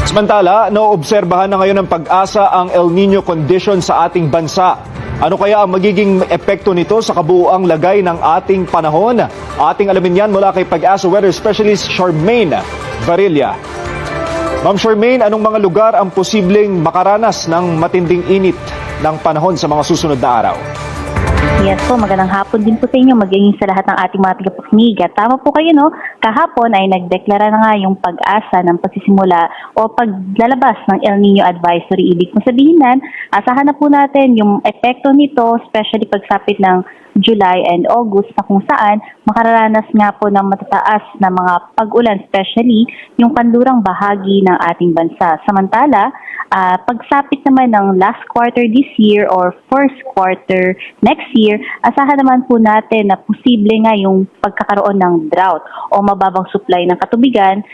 Samantala, naoobserbahan na ngayon ng Pag-asa ang El Nino condition sa ating bansa. Ano kaya ang magiging epekto nito sa kabuuang lagay ng ating panahon? Ating alamin yan mula kay Pag-asa Weather Specialist Charmaine Varilla. Ma'am Charmaine, anong mga lugar ang posibleng makaranas ng matinding init ng panahon sa mga susunod na araw? Yes po, magandang hapon din po sa inyo, magiging sa lahat ng ating mga tagapakinig. At tama po kayo, no? Kahapon ay nagdeklara na nga yung Pag-asa ng pagsisimula o paglalabas ng El Nino Advisory. Ibig kong sabihin nan, asahan na po natin yung epekto nito, especially pagsapit ng July and August na kung saan makararanas nga po ng matataas na mga pag-ulan, especially yung kanlurang bahagi ng ating bansa. Samantala, pagsapit naman ng last quarter this year or first quarter next year, asahan naman po natin na posible nga yung pagkakaroon ng drought o mababang supply ng katubigan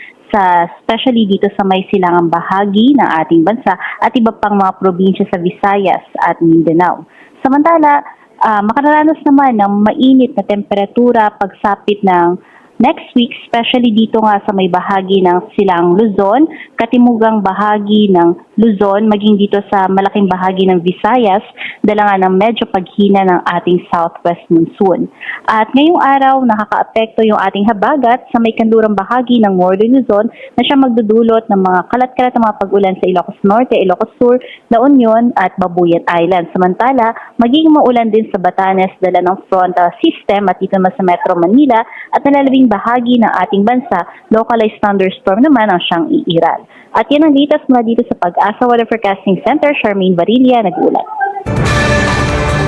especially dito sa may silangang bahagi ng ating bansa at iba pang mga probinsya sa Visayas at Mindanao. Samantala, makararanas naman ng mainit na temperatura pagsapit ng next week, especially dito nga sa may bahagi ng silang Luzon, katimugang bahagi ng Luzon, maging dito sa malaking bahagi ng Visayas, dala nga ng medyo paghina ng ating southwest monsoon. At ngayong araw, nakakaapekto yung ating habagat sa may kanlurang bahagi ng northern Luzon na siya magdudulot ng mga kalat-kalat na mga pag-ulan sa Ilocos Norte, Ilocos Sur, La Union at Babuyan Island. Samantala, magiging maulan din sa Batanes dala ng frontal system at dito naman sa Metro Manila at nalalabing bahagi ng ating bansa, localized thunderstorm naman ang siyang iiral. At yan ang latest mula dito sa Pag-asa Weather Forecasting Center, Charmaine Varilla, nag-uulat.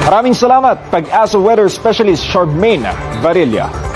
Maraming salamat, Pag-asa Weather Specialist Charmaine Varilla.